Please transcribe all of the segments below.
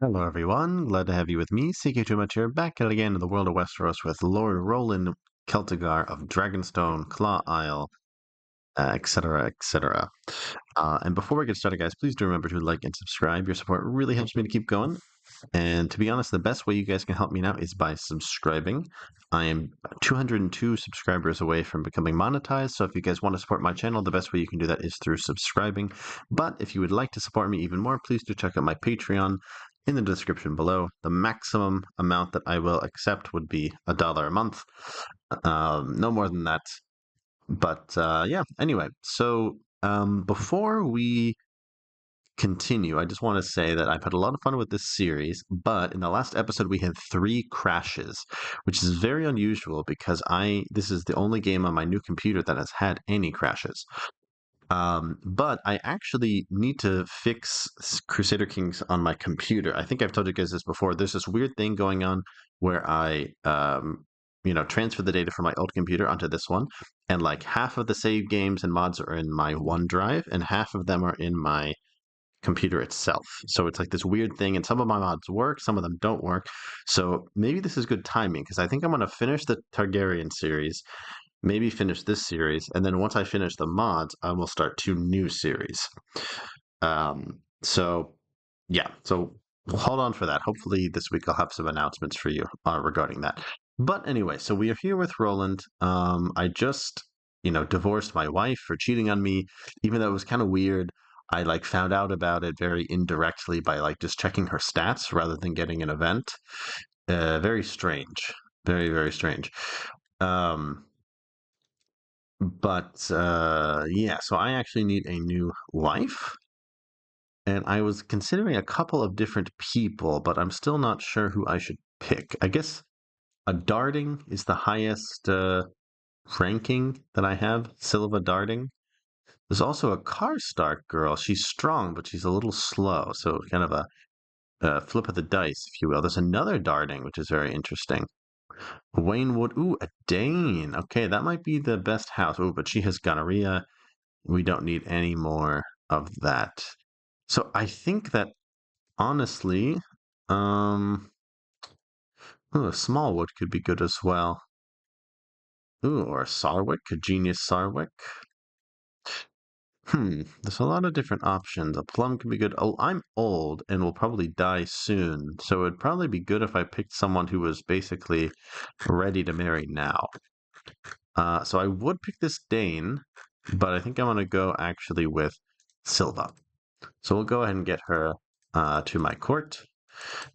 Hello, everyone. Glad to have you with me. CK Too Much here, back at it again in the world of Westeros with Lord Rolland Celtigar of Dragonstone, Claw Isle, etc., etc. And before we get started, guys, please do remember to like and subscribe. Your support really helps me to keep going. And to be honest, the best way you guys can help me now is by subscribing. I am 202 subscribers away from becoming monetized. So if you guys want to support my channel, the best way you can do that is through subscribing. But if you would like to support me even more, please do check out my Patreon in the description below. The maximum amount that I will accept would be $1 a month. No more than that. But yeah, anyway, so before we continue, I just want to say that I've had a lot of fun with this series, but in the last episode we had 3 crashes, which is very unusual because this is the only game on my new computer that has had any crashes. But I actually need to fix Crusader Kings on my computer. I think I've told you guys this before. There's this weird thing going on where I transfer the data from my old computer onto this one, and like half of the save games and mods are in my OneDrive, and half of them are in my computer itself. So it's like this weird thing, and some of my mods work, some of them don't work. So maybe this is good timing because I think I'm going to finish the Targaryen series, maybe finish this series, and then once I finish the mods, I will start 2 new series. So yeah, so hold on for that. Hopefully this week I'll have some announcements for you regarding that. But anyway, so we are here with Rolland. I just, divorced my wife for cheating on me, even though it was kind of weird. I like found out about it very indirectly by like just checking her stats rather than getting an event. Very strange. Very, very strange. Um, but yeah, so I actually need a new wife. And I was considering a couple of different people, but I'm still not sure who I should pick. I guess a Darding is the highest ranking that I have, Silva Darding. There's also a Karstark girl. She's strong, but she's a little slow. So kind of a flip of the dice, if you will. There's another Darding, which is very interesting. Waynwood. Ooh, a Dane. Okay, that might be the best house. Ooh, but she has gonorrhea. We don't need any more of that. So I think that honestly, um, ooh, Smallwood could be good as well. Ooh, or a Sarwick, a genius Sarwick. There's a lot of different options. A plum could be good. Oh, I'm old and will probably die soon, so it would probably be good if I picked someone who was basically ready to marry now. So I would pick this Dane, but I think I'm gonna go actually with Silva. So we'll go ahead and get her to my court.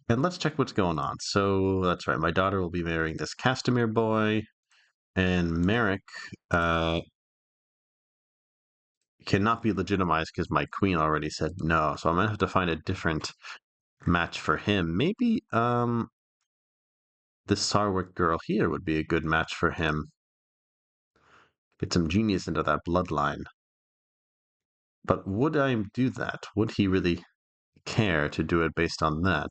And let's check what's going on. So that's right. My daughter will be marrying this Castamere boy, and Merrick cannot be legitimized because my queen already said no. So I'm gonna have to find a different match for him. Maybe this Sarwick girl here would be a good match for him. Get some genius into that bloodline. But would I do that? Would he really care to do it based on that?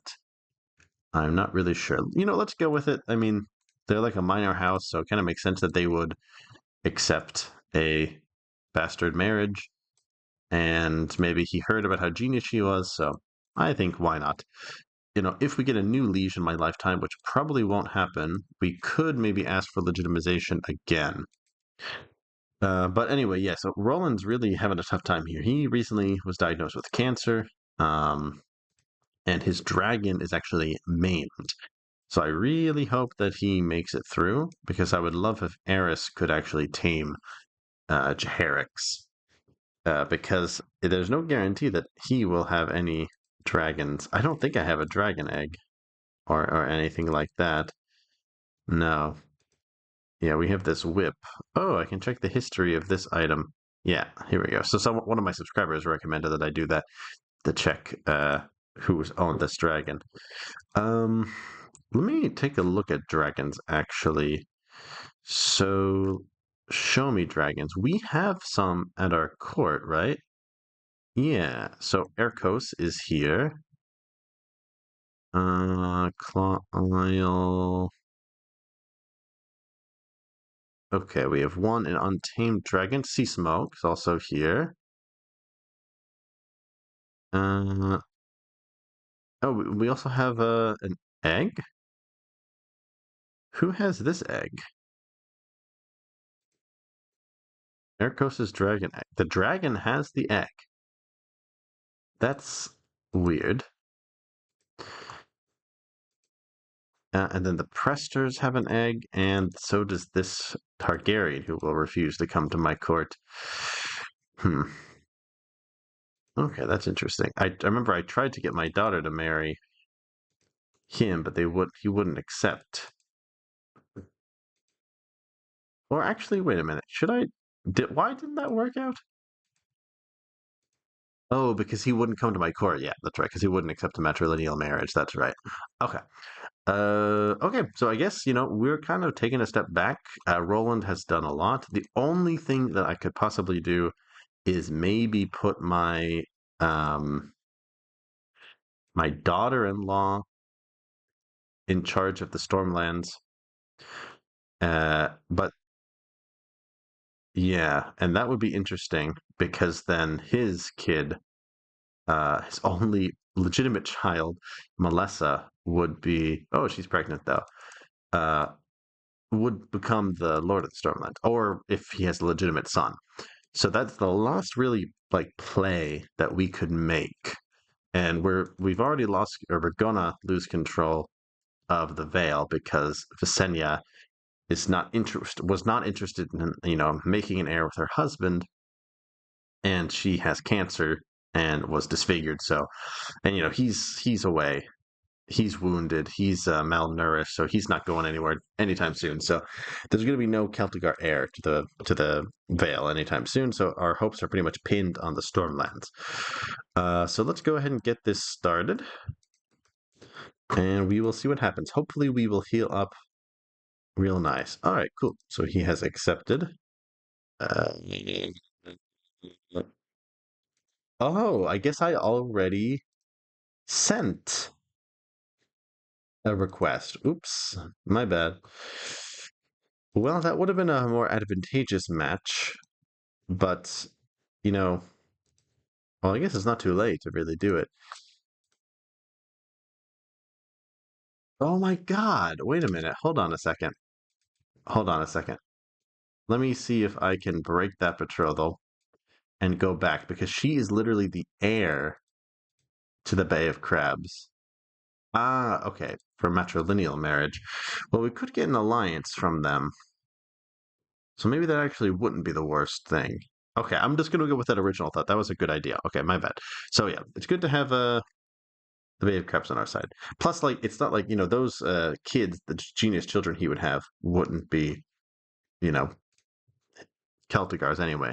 I'm not really sure. Let's go with it. I mean, they're like a minor house, so it kind of makes sense that they would accept a bastard marriage. And maybe he heard about how genius she was, so I think why not? If we get a new liege in my lifetime, which probably won't happen, we could maybe ask for legitimization again. But anyway, yeah, so Roland's really having a tough time here. He recently was diagnosed with cancer, um, and his dragon is actually maimed. So I really hope that he makes it through, because I would love if Eris could actually tame Jaehaerys, because there's no guarantee that he will have any dragons. I don't think I have a dragon egg or anything like that. No. Yeah, we have this whip. Oh, I can check the history of this item. Yeah, here we go. So one of my subscribers recommended that I do that to check who's owned this dragon. Um, Let me take a look at dragons actually. So show me dragons. We have some at our court, right? Yeah. So Erkos is here. Claw Isle. Okay, we have one an untamed dragon. Sea Smoke is also here. Uh, Oh, we also have an egg. Who has this egg? Erkos's dragon egg. The dragon has the egg. That's weird. And then the Presters have an egg, and so does this Targaryen, who will refuse to come to my court. Hmm. Okay, that's interesting. I remember I tried to get my daughter to marry him, but he wouldn't accept. Or actually, wait a minute. Why didn't that work out? Oh, because he wouldn't come to my court. Yeah, that's right. Because he wouldn't accept a matrilineal marriage. That's right. Okay. Okay. So I guess, we're kind of taking a step back. Roland has done a lot. The only thing that I could possibly do is maybe put um my daughter-in-law in charge of the Stormlands. But yeah, and that would be interesting because then his kid, his only legitimate child, Melissa, would be, oh, she's pregnant though, uh, would become the Lord of the Stormlands, or if he has a legitimate son. So that's the last really like play that we could make. And we've already lost, or we're gonna lose control of the Vale because Visenya was not interested in making an heir with her husband, and she has cancer and was disfigured. So, and he's away, he's wounded, he's malnourished, so he's not going anywhere anytime soon. So there's going to be no Celtigar heir to the Vale anytime soon. So our hopes are pretty much pinned on the Stormlands. So let's go ahead and get this started, and we will see what happens. Hopefully, we will heal up real nice. All right, cool. So he has accepted. Uh, oh, I guess I already sent a request. Oops, my bad. Well, that would have been a more advantageous match, but, you know, well, I guess it's not too late to really do it. Oh my God, wait a minute. Hold on a second. Hold on a second. Let me see if I can break that betrothal and go back because she is literally the heir to the Bay of Crabs. Ah, okay, for matrilineal marriage. Well, we could get an alliance from them. So maybe that actually wouldn't be the worst thing. Okay, I'm just gonna go with that original thought. That was a good idea. Okay, my bad. So yeah, it's good to have the Bay of Crabs on our side. Plus, like, it's not like those kids, the genius children he would have, wouldn't be you know Celtigars anyway.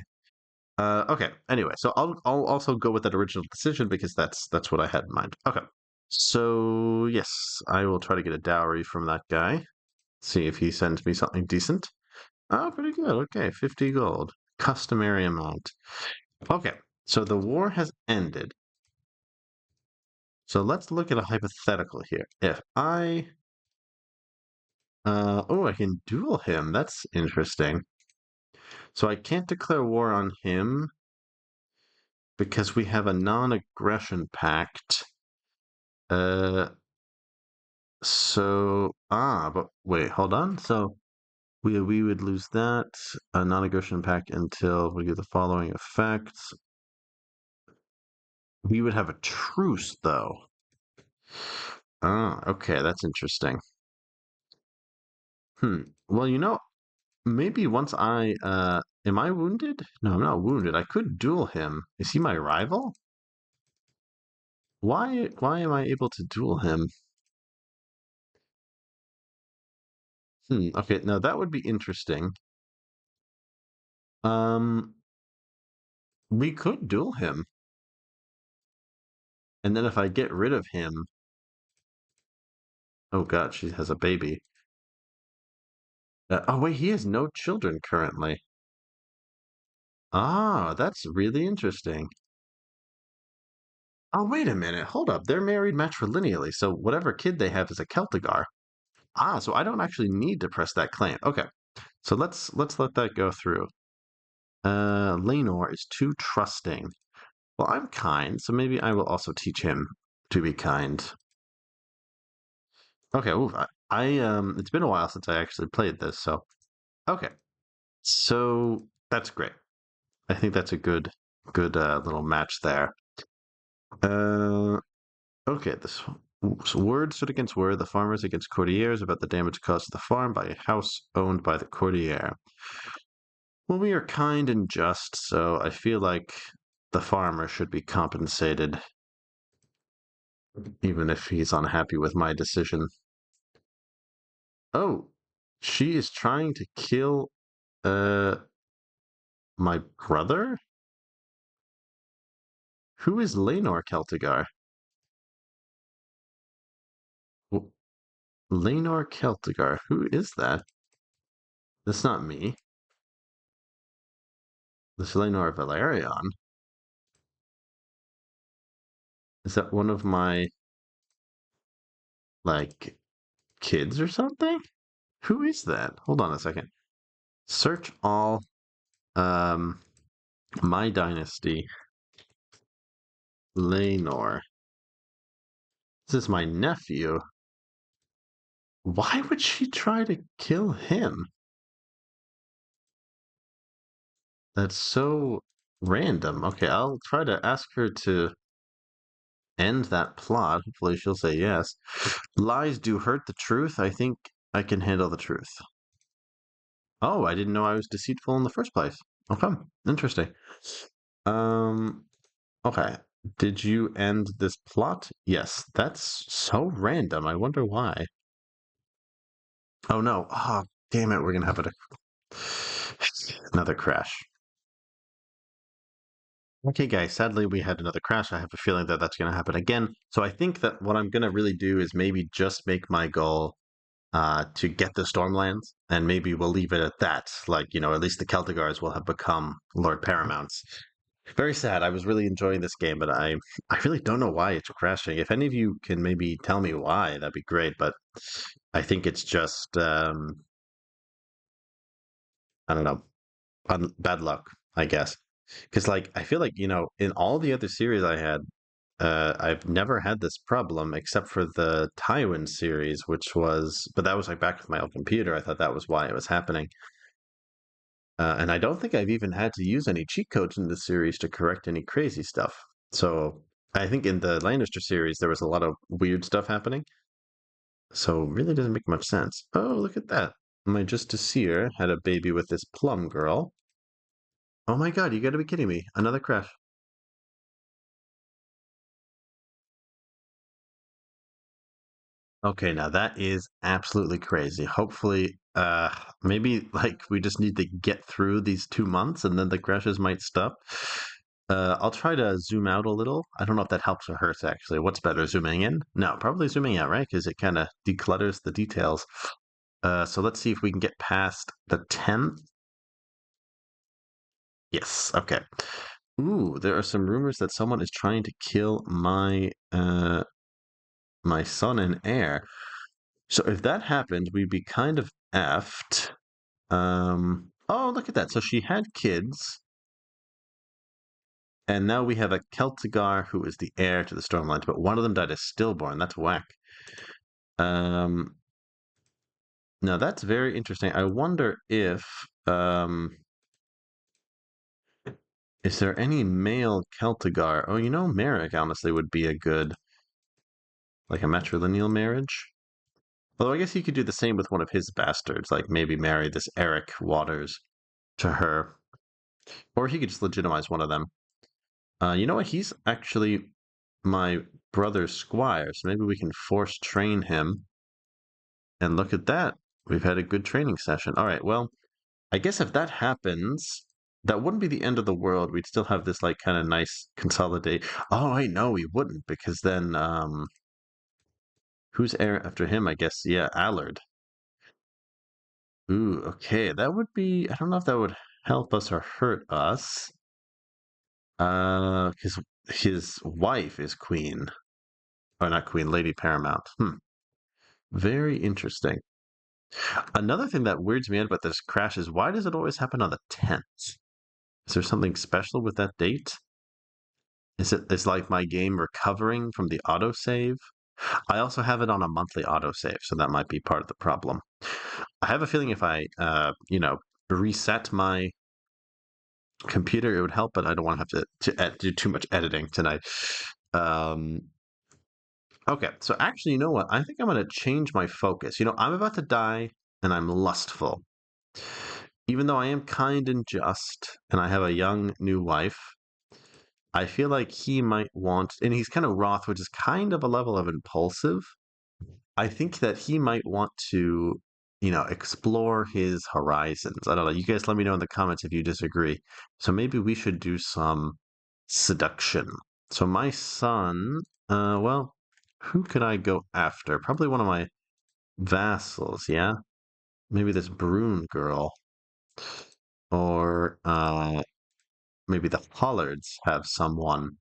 Okay. Anyway, so I'll also go with that original decision because that's what I had in mind. Okay. So yes, I will try to get a dowry from that guy. See if he sends me something decent. Oh, pretty good. Okay, 50 gold. Customary amount. Okay, so the war has ended. So let's look at a hypothetical here. If I can duel him. That's interesting. So I can't declare war on him because we have a non-aggression pact. Uh, but wait, hold on. So we would lose that non-aggression pact until we get the following effects. We would have a truce, though. Ah, okay, that's interesting. Hmm. Well, maybe once am I wounded? No, I'm not wounded. I could duel him. Is he my rival? Why am I able to duel him? Okay, now that would be interesting. Um, we could duel him, and then if I get rid of him, oh God, she has a baby. Oh wait, he has no children currently. Ah, that's really interesting. Oh, wait a minute. Hold up. They're married matrilineally, so whatever kid they have is a Celtigar. Ah, so I don't actually need to press that claim. Okay. So let's let that go through. Lenor is too trusting. Well, I'm kind, so maybe I will also teach him to be kind. Okay, ooh, it's been a while since I actually played this, so okay. So that's great. I think that's a good little match there. Uh, okay, this so word stood against word, the farmers against courtiers about the damage caused to the farm by a house owned by the courtier. Well, we are kind and just, so I feel like the farmer should be compensated, even if he's unhappy with my decision. Oh, she is trying to kill uh my brother? Who is Lenor Celtigar? W- Lenor Celtigar, who is that? That's not me. This Lenor Valerion. Is that one of my like kids or something? Who is that? Hold on a second. Search all um my dynasty Lenor. This is my nephew. Why would she try to kill him? That's so random. Okay, I'll try to ask her to end that plot. Hopefully, she'll say yes. Lies do hurt the truth. I think I can handle the truth. Oh, I didn't know I was deceitful in the first place. Okay, interesting. Um, okay. Did you end this plot? Yes. That's so random. I wonder why. Oh no. Oh, damn it. We're gonna have another crash. Okay, guys, sadly we had another crash. I have a feeling that that's going to happen again. So I think that what I'm going to really do is maybe just make my goal to get the Stormlands, and maybe we'll leave it at that. Like, at least the Celtigars will have become Lord Paramounts. Very sad. I was really enjoying this game, but I really don't know why it's crashing. If any of you can maybe tell me why, that'd be great. But I think it's just I don't know, bad luck, I guess. Because like I feel like in all the other series I had, I've never had this problem except for the Tywin series, but that was like back with my old computer. I thought that was why it was happening. And I don't think I've even had to use any cheat codes in the series to correct any crazy stuff. So I think in the Lannister series, there was a lot of weird stuff happening. So it really doesn't make much sense. Oh, look at that. My Justiciar had a baby with this plum girl. Oh my god, you gotta be kidding me. Another crash. Okay, now that is absolutely crazy. Hopefully, maybe like we just need to get through these 2 months and then the crashes might stop. I'll try to zoom out a little. I don't know if that helps or hurts actually. What's better, zooming in? No, probably zooming out, right? Because it kind of declutters the details. So let's see if we can get past the 10th. Yes, okay. Ooh, there are some rumors that someone is trying to kill my son and heir. So if that happened, we'd be kind of effed. Oh, look at that. So she had kids, and now we have a Celtigar who is the heir to the Stormlands, but one of them died as stillborn. That's whack. Um, Now that's very interesting. I wonder if um is there any male Celtigar? Oh, Merrick honestly would be a good like a matrilineal marriage. Although I guess he could do the same with one of his bastards, like maybe marry this Eric Waters to her. Or he could just legitimize one of them. You know what? He's actually my brother's squire, so maybe we can force train him. And look at that. We've had a good training session. All right, well, I guess if that happens, that wouldn't be the end of the world. We'd still have this like kind of nice consolidate. Oh, I know we wouldn't because then who's heir after him? I guess yeah, Allard. Ooh, okay. That would be I don't know if that would help us or hurt us. Because his wife is queen. Or not queen, Lady Paramount. Very interesting. Another thing that weirds me out about this crash is why does it always happen on the 10th? Is there something special with that date? Is like my game recovering from the autosave? I also have it on a monthly autosave, so that might be part of the problem. I have a feeling if I, reset my computer, it would help, but I don't want to have to do too much editing tonight. Um, okay, so actually, you know what? I think I'm going to change my focus. I'm about to die, and I'm lustful. Even though I am kind and just, and I have a young new wife, I feel like he might want, and he's kind of wroth, which is kind of a level of impulsive. I think that he might want to, explore his horizons. I don't know. You guys let me know in the comments if you disagree. So maybe we should do some seduction. So my son, well, who could I go after? Probably one of my vassals, yeah? Maybe this Brune girl. Or maybe the Pollards have someone.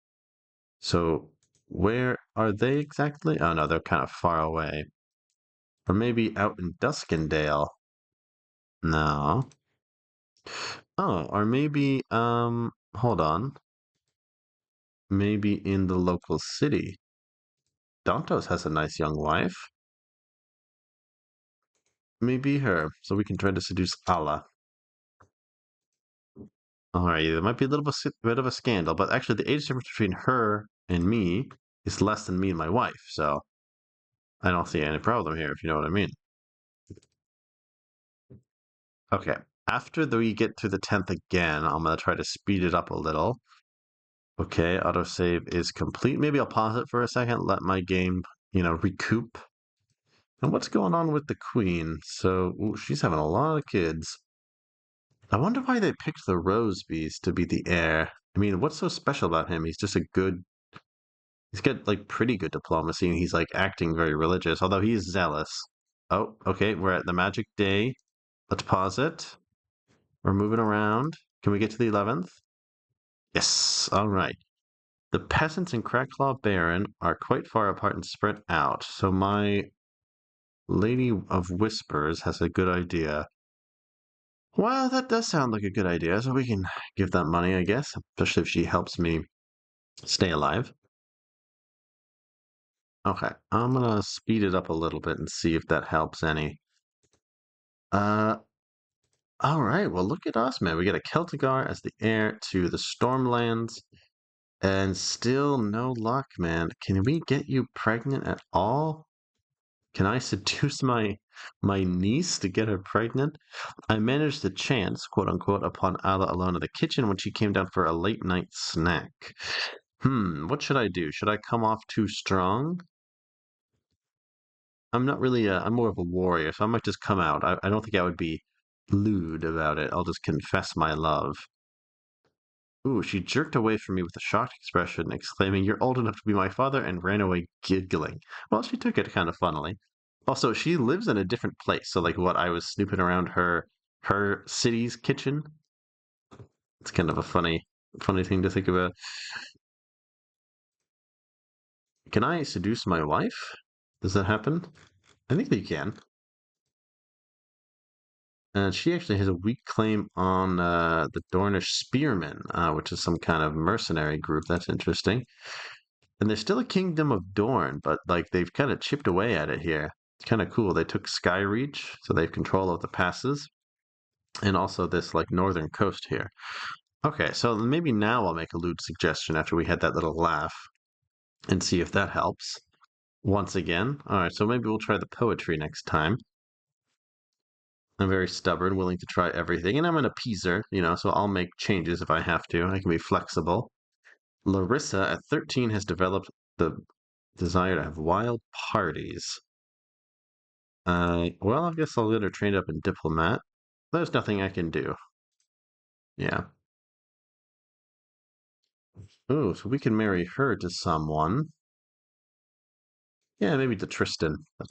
So where are they exactly? Oh no, they're kind of far away. Or maybe out in Duskendale. No. Oh, or maybe hold on. Maybe in the local city. Dantos has a nice young wife. Maybe her. So we can try to seduce Allah. All right, there might be a little bit of a scandal, but actually the age difference between her and me is less than me and my wife, so I don't see any problem here, if you know what I mean. Okay, after we get to the 10th again, I'm gonna try to speed it up a little. Okay, autosave is complete. Maybe I'll pause it for a second, let my game, recoup. And what's going on with the queen? So, ooh, she's having a lot of kids. I wonder why they picked the Rosebees to be the heir. I mean, what's so special about him? He's got like pretty good diplomacy and he's like acting very religious, although he is zealous. Oh, okay, we're at the magic day. Let's pause it. We're moving around. Can we get to the 11th? Yes, all right. The peasants in Cracklaw Baron are quite far apart and spread out, so my Lady of Whispers has a good idea. Well, that does sound like a good idea, so we can give that money, I guess, especially if she helps me stay alive. Okay, I'm gonna speed it up a little bit and see if that helps any. Uh, all right, well, look at us, man. We get a Celtigar as the heir to the Stormlands, and still no luck, man. Can we get you pregnant at all? Can I seduce my niece to get her pregnant? I managed the chance, quote unquote, upon Ala alone in the kitchen when she came down for a late night snack. What should I do? Should I come off too strong? I'm not really I'm more of a warrior, so I might just come out. I don't think I would be lewd about it. I'll just confess my love. Ooh, she jerked away from me with a shocked expression, exclaiming, "You're old enough to be my father," and ran away giggling. Well, she took it kind of funnily. Also, she lives in a different place, so like what I was snooping around her city's kitchen. It's kind of a funny thing to think about. Can I seduce my wife? Does that happen? I think that you can. She actually has a weak claim on the Dornish Spearmen, which is some kind of mercenary group. That's interesting. And there's still a kingdom of Dorne, but like they've kind of chipped away at it here. It's kind of cool. They took Skyreach, so they have control of the passes, and also this like northern coast here. Okay, so maybe now I'll make a lewd suggestion after we had that little laugh and see if that helps. Once again. All right, so maybe we'll try the poetry next time. I'm very stubborn, willing to try everything, and I'm an appeaser, so I'll make changes if I have to. I can be flexible. Larissa at 13 has developed the desire to have wild parties. Well, I guess I'll get her trained up in diplomat. There's nothing I can do. Yeah. Ooh, so we can marry her to someone. Yeah, maybe to Tristan. I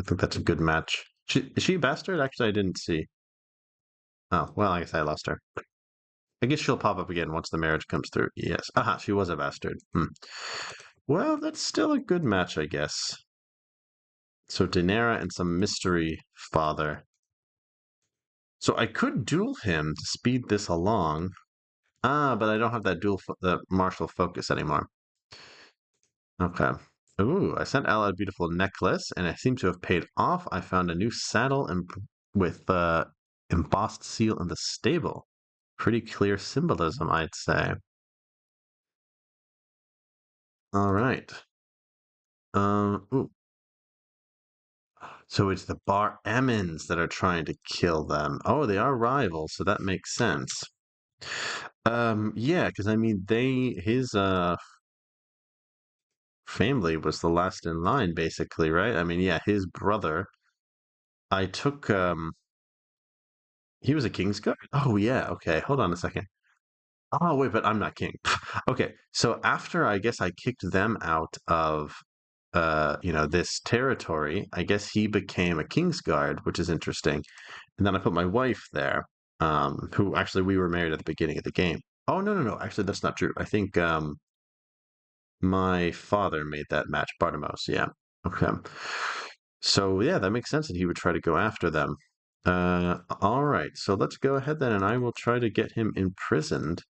think that's a good match. Is she a bastard? Actually, I didn't see. Oh, well, I guess I lost her. I guess she'll pop up again once the marriage comes through. Yes. Aha, she was a bastard. Well, that's still a good match, I guess. So Daenerys and some mystery father. So I could duel him to speed this along. Ah, but I don't have that the martial focus anymore. Okay. Ooh, I sent Ella a beautiful necklace, and it seems to have paid off. I found a new saddle and with embossed seal in the stable. Pretty clear symbolism, I'd say. All right. Ooh. So it's the Bar Emmons that are trying to kill them. Oh, they are rivals, so that makes sense. Yeah, because I mean, his family was the last in line, basically, right? I mean, yeah, his brother. I took he was a Kingsguard? Oh yeah, okay. Hold on a second. Oh wait, but I'm not king. Okay, so after I guess I kicked them out of this territory, I guess he became a Kingsguard, which is interesting. And then I put my wife there, who actually we were married at the beginning of the game. Oh no, no, no. Actually, that's not true. I think my father made that match, Bartimos. Yeah. Okay. So yeah, that makes sense that he would try to go after them. All right. So let's go ahead then, and I will try to get him imprisoned.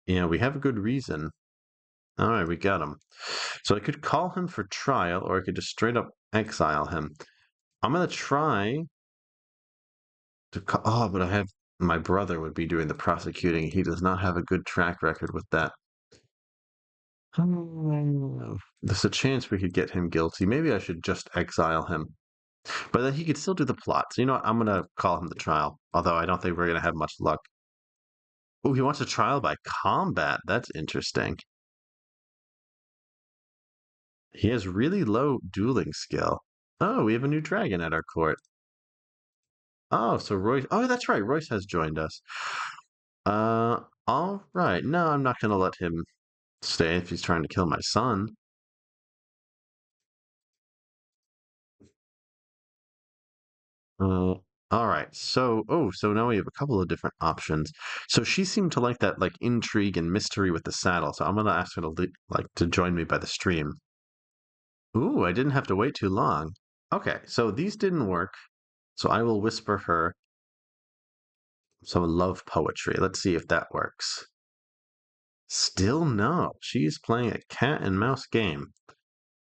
Yeah, we have a good reason. All right, we got him. So I could call him for trial, or I could just straight up exile him. I'm gonna try to. Oh, but I have my brother would be doing the prosecuting. He does not have a good track record with that. There's a chance we could get him guilty. Maybe I should just exile him. But then he could still do the plot. So you know what? I'm gonna call him the trial. Although I don't think we're gonna have much luck. Oh, he wants a trial by combat. That's interesting. He has really low dueling skill. Oh, we have a new dragon at our court. Oh, so Royce. Oh, that's right. Royce has joined us. All right. No, I'm not gonna let him stay if he's trying to kill my son. Uh, all right. So now we have a couple of different options. So she seemed to like that, like intrigue and mystery with the saddle. So I'm gonna ask her to like to join me by the stream. Ooh, I didn't have to wait too long. Okay, so these didn't work. So I will whisper her some love poetry. Let's see if that works. Still no. She's playing a cat and mouse game.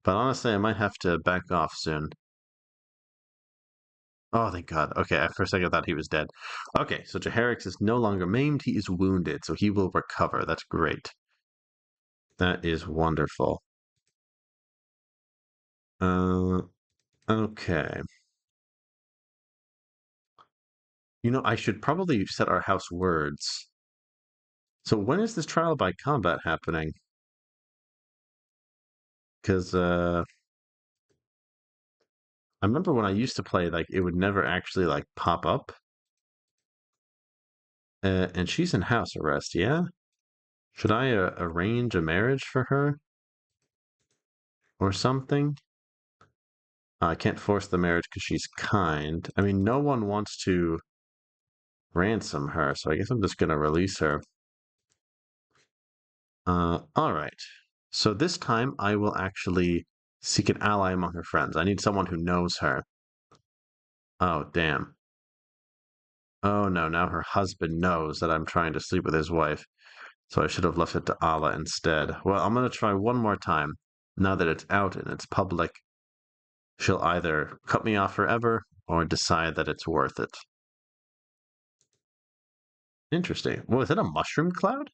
But honestly, I might have to back off soon. Oh, thank God. Okay, for a second I thought he was dead. Okay, so Jaharix is no longer maimed. He is wounded, so he will recover. That's great. That is wonderful. Uh, okay. I should probably set our house words. So when is this trial by combat happening? Because I remember when I used to play, like it would never actually like pop up. And she's in house arrest, yeah? Should I arrange a marriage for her or something? I can't force the marriage because she's kind. I mean, no one wants to ransom her, so I guess I'm just gonna release her. All right. So this time I will actually seek an ally among her friends. I need someone who knows her. Oh, damn. Oh no, now her husband knows that I'm trying to sleep with his wife, so I should have left it to Allah instead. Well, I'm gonna try one more time. Now that it's out and it's public, she'll either cut me off forever or decide that it's worth it. Interesting. Well, is that a mushroom cloud?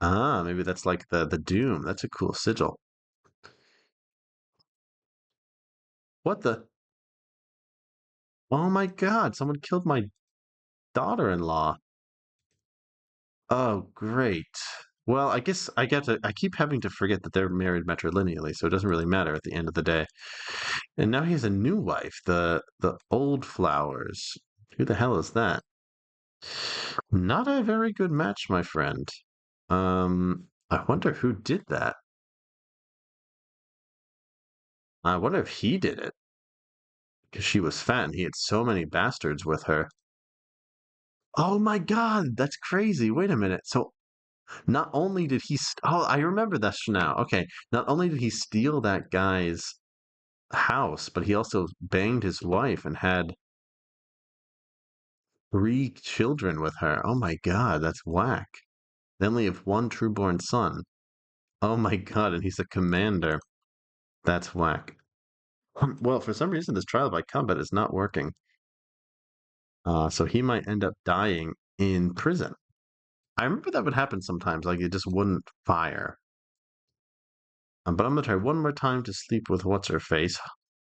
Ah, maybe that's like the Doom. That's a cool sigil. What the? Oh my God! Someone killed my daughter-in-law. Oh, great. Well, I guess I keep having to forget that they're married matrilineally, so it doesn't really matter at the end of the day. And now he has a new wife, the Old Flowers. Who the hell is that? Not a very good match, my friend. I wonder who did that. I wonder if he did it, because she was fat and he had so many bastards with her. Oh my God, that's crazy. Wait a minute. So not only did he, oh, I remember this now. Okay. Not only did he steal that guy's house, but he also banged his wife and had three children with her. Oh my God, that's whack. They only have one trueborn son. Oh my god, and he's the commander. That's whack. Well, for some reason, this trial by combat is not working. So he might end up dying in prison. I remember that would happen sometimes, like it just wouldn't fire. But I'm gonna try one more time to sleep with what's her face,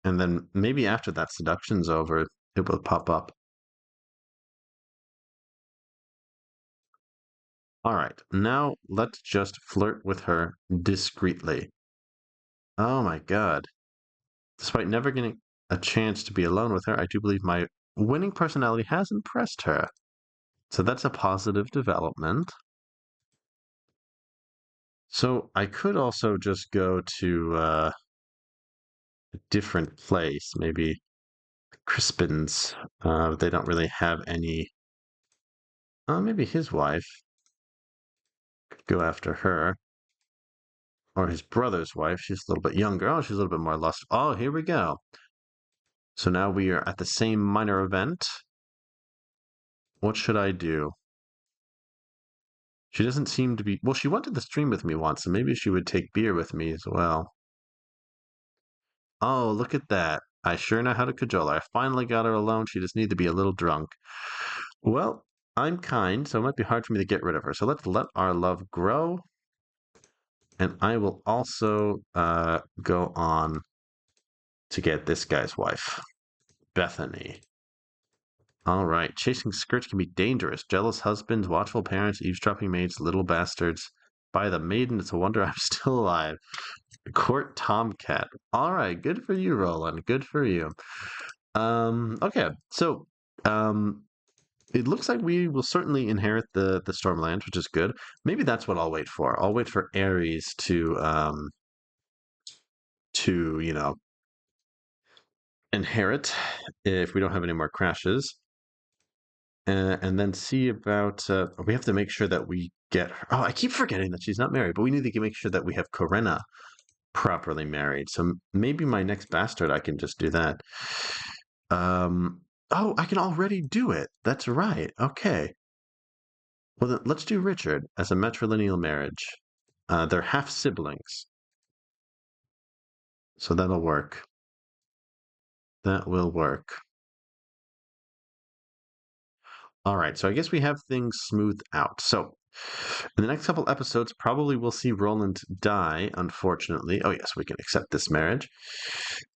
and then maybe after that seduction's over, it will pop up. All right, now let's just flirt with her discreetly. Oh my god. Despite never getting a chance to be alone with her, I do believe my winning personality has impressed her. So that's a positive development. So I could also just go to a different place, maybe Crispin's. They don't really have any. Maybe his wife could go after her, or his brother's wife. She's a little bit younger. Oh, she's a little bit more lustful. Oh, here we go. So now we are at the same minor event. What should I do? She doesn't seem to be. Well, she went to the stream with me once, so maybe she would take beer with me as well. Oh, look at that. I sure know how to cajole her. I finally got her alone. She just needed to be a little drunk. Well, I'm kind, so it might be hard for me to get rid of her. So let's let our love grow. And I will also go on to get this guy's wife, Bethany. All right. Chasing skirts can be dangerous. Jealous husbands, watchful parents, eavesdropping maids, little bastards. By the maiden, it's a wonder I'm still alive. Court Tomcat. All right. Good for you, Roland. Good for you. Okay. So, um, it looks like we will certainly inherit the Stormlands, which is good. Maybe that's what I'll wait for. I'll wait for Ares to inherit if we don't have any more crashes, and then see about. We have to make sure that we get her. Oh, I keep forgetting that she's not married, but we need to make sure that we have Corinna properly married. So maybe my next bastard, I can just do that. Um. Oh, I can already do it. That's right. Okay. Well, then let's do Richard as a matrilineal marriage. They're half siblings, so that'll work. That will work. All right, so I guess we have things smoothed out. So, in the next couple episodes, probably we'll see Roland die, unfortunately. Oh, yes, we can accept this marriage.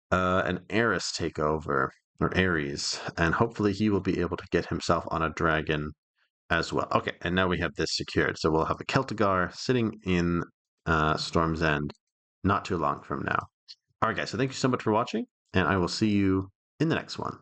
An heiress take over, or Ares, and hopefully he will be able to get himself on a dragon as well. Okay, and now we have this secured. So we'll have a Celtigar sitting in Storm's End not too long from now. All right, guys, so thank you so much for watching, and I will see you in the next one.